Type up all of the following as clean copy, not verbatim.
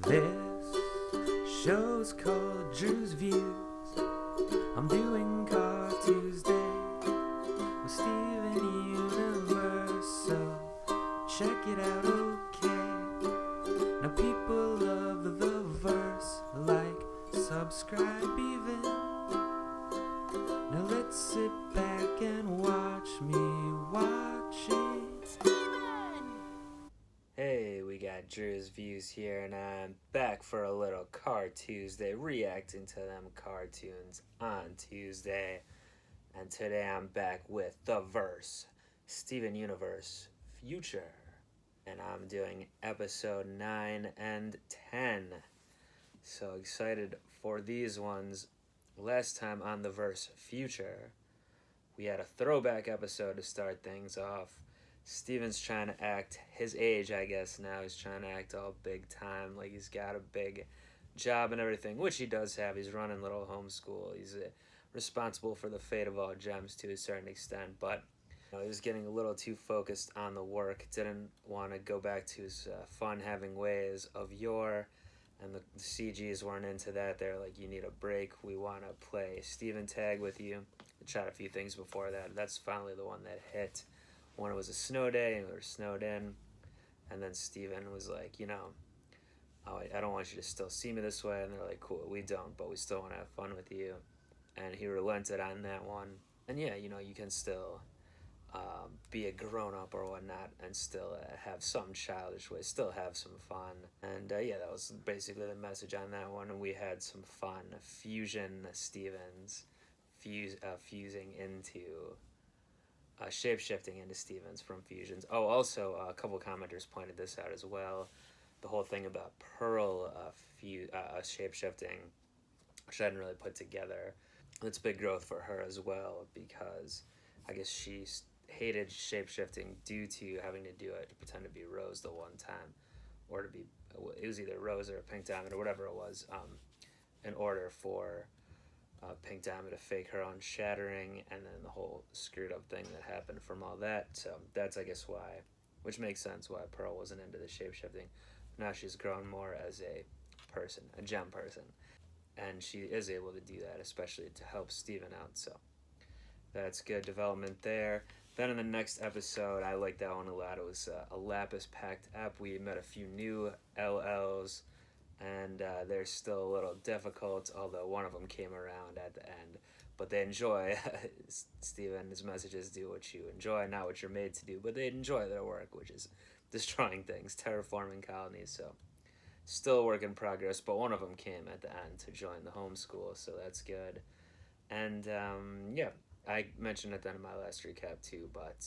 This show's called Drewz Viewz. I'm doing Car Tuesday with Steven Universe, so check it out, okay? Now people love the verse, like, subscribe even. Now let's sit back and watch me watch it. Hey, we got Drewz Viewz here, and I'm back for a little Car Tuesday, reacting to them cartoons on Tuesday. And today I'm back with the verse, Steven Universe Future. And I'm doing episode 9 and 10. So excited for these ones. Last time on the verse Future, we had a throwback episode to start things off. Steven's trying to act his age, I guess now. He's trying to act all big time, like he's got a big job and everything, which he does have. He's running little homeschool. He's responsible for the fate of all gems to a certain extent, but he was getting a little too focused on the work. Didn't want to go back to his fun-having ways of yore, and the CGs weren't into that. They're like, you need a break. We want to play Steven Tag with you. I tried a few things before that. That's finally the one that hit. When it was a snow day and we were snowed in, and then Steven was like, oh, I don't want you to still see me this way, and they're like, cool, we don't, but we still want to have fun with you, and he relented on that one. And yeah, you can still be a grown-up or whatnot and still have some childish ways, still have some fun. And yeah, that was basically the message on that one, and we had some fun fusion Stevens fusing into shape-shifting into Stevens from fusions. Oh, also, a couple commenters pointed this out as well. The whole thing about Pearl shape-shifting, which I didn't really put together. It's big growth for her as well, because I guess she hated shape-shifting due to having to do it to pretend to be Rose the one time, or to be, it was either Rose or Pink Diamond or whatever it was, in order for Pink Diamond to fake her own shattering, and then the whole screwed up thing that happened from all that. So that's, I guess, why, which makes sense why Pearl wasn't into the shape-shifting. Now she's grown more as a person, a gem person, and she is able to do that, especially to help Steven out. So that's good development there. Then in the next episode, I like that one a lot. It was a Lapis Pact app. We met a few new LLs, and they're still a little difficult, although one of them came around at the end. But they enjoy, Steven's messages, do what you enjoy, not what you're made to do, but they enjoy their work, which is destroying things, terraforming colonies. So still a work in progress, but one of them came at the end to join the homeschool, so that's good. And yeah, I mentioned it then in my last recap too, but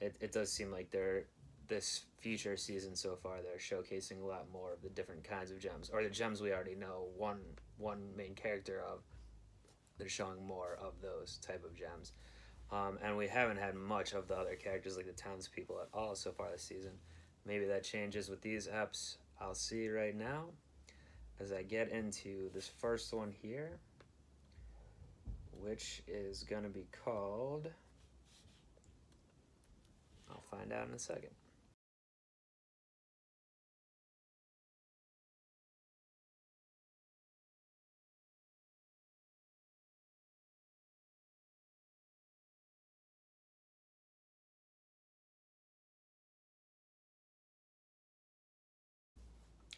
it does seem like this future season so far, they're showcasing a lot more of the different kinds of gems, or the gems we already know one main character of. They're showing more of those type of gems, and we haven't had much of the other characters like the townspeople at all so far this season. Maybe that changes with these eps. I'll see right now as I get into this first one here, which is going to be called, I'll find out in a second.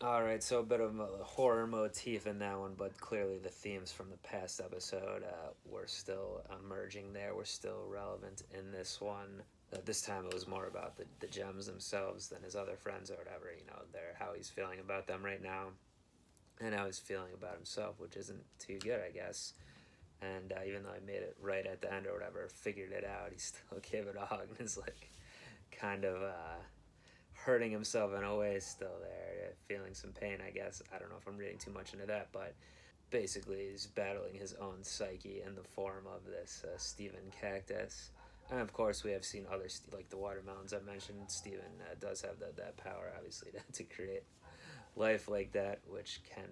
Alright, so a bit of a horror motif in that one, but clearly the themes from the past episode were still emerging there, were still relevant in this one. This time it was more about the gems themselves than his other friends or whatever, how he's feeling about them right now, and how he's feeling about himself, which isn't too good, I guess. And even though I made it right at the end or whatever, figured it out, he still gave it a hug and is like kind of hurting himself in a way still there, feeling some pain, I guess. I don't know if I'm reading too much into that, but basically he's battling his own psyche in the form of this Steven cactus. And of course we have seen other, like the watermelons I mentioned. Steven does have that power, obviously, to create life like that, which can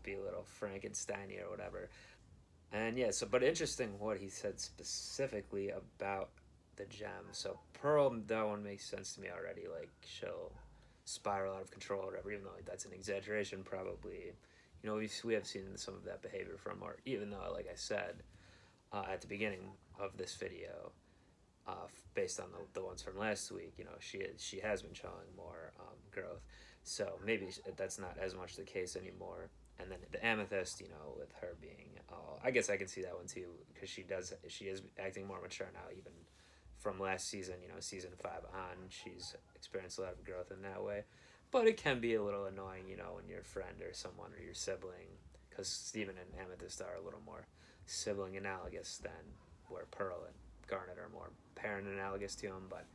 be a little Frankenstein-y or whatever. And yeah, but interesting what he said specifically about the gem. So Pearl, that one makes sense to me already. Like, she'll spiral out of control or whatever, even though like, that's an exaggeration probably. You know, we have seen some of that behavior from her, even though, like I said at the beginning of this video, based on the ones from last week, you know, she has been showing more growth. So maybe that's not as much the case anymore. And then the amethyst, you know, with her being, I guess I can see that one too, because she is acting more mature now, even from last season, you know, season 5 on. She's experienced a lot of growth in that way. But it can be a little annoying, you know, when your friend or someone or your sibling, because Steven and Amethyst are a little more sibling analogous than where Pearl and Garnet are more parent analogous to them. But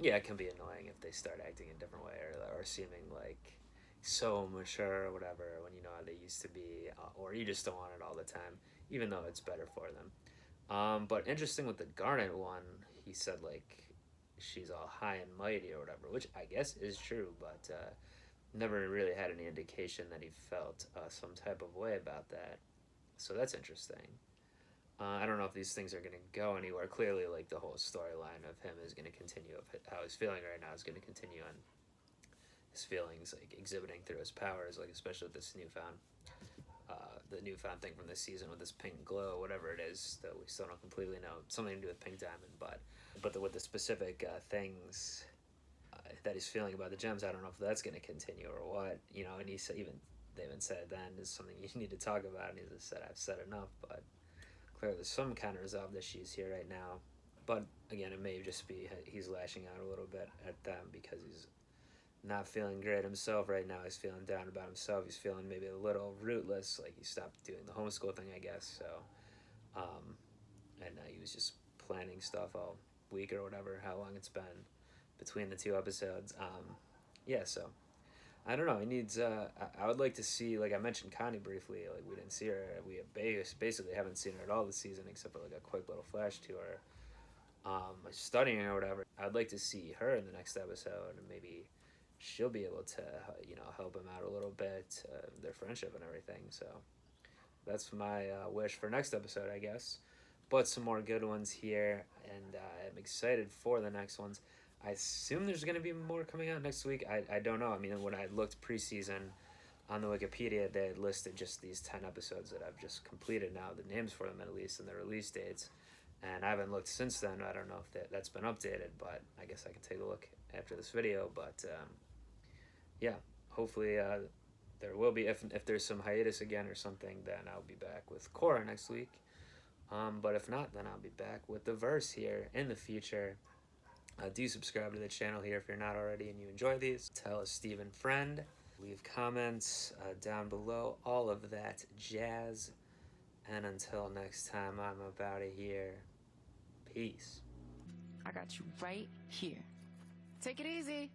yeah, it can be annoying if they start acting a different way or seeming like so mature or whatever when you know how they used to be, or you just don't want it all the time, even though it's better for them. But interesting with the Garnet one, he said like she's all high and mighty or whatever, which I guess is true, but never really had any indication that he felt some type of way about that. So that's interesting. I don't know if these things are going to go anywhere. Clearly, like the whole storyline of him is going to continue. Of how he's feeling right now is going to continue on his feelings, like exhibiting through his powers, like especially with this newfound, the newfound thing from this season with this pink glow, whatever it is that we still don't completely know. Something to do with Pink Diamond, but with the specific things that he's feeling about the gems, I don't know if that's going to continue or what. You know, and he said they even said then is something you need to talk about, and he just said I've said enough, but clearly there's some kind of resolved issues here right now. But again, it may just be he's lashing out a little bit at them because he's not feeling great himself right now. He's feeling down about himself. He's feeling maybe a little rootless, like he stopped doing the homeschool thing, I guess. So, and he was just planning stuff all week or whatever, how long it's been between the 2 episodes. Yeah, so I don't know. He needs. I would like to see, like I mentioned Connie briefly. Like we didn't see her. We basically haven't seen her at all this season, except for like a quick little flash to her, studying or whatever. I'd like to see her in the next episode, and maybe she'll be able to, you know, help him out a little bit, their friendship and everything. So that's my wish for next episode, I guess. But some more good ones here, and I'm excited for the next ones. I assume there's going to be more coming out next week. I don't know. I mean, when I looked preseason on the Wikipedia, they had listed just these 10 episodes that I've just completed now, the names for them at least, and the release dates. And I haven't looked since then. I don't know if that's been updated, but I guess I can take a look after this video. But yeah, hopefully there will be. If there's some hiatus again or something, then I'll be back with Korra next week. But if not, then I'll be back with the verse here in the future. Do subscribe to the channel here if you're not already and you enjoy these. Tell a Steven friend. Leave comments down below. All of that jazz. And until next time, I'm about to here. Peace. I got you right here. Take it easy.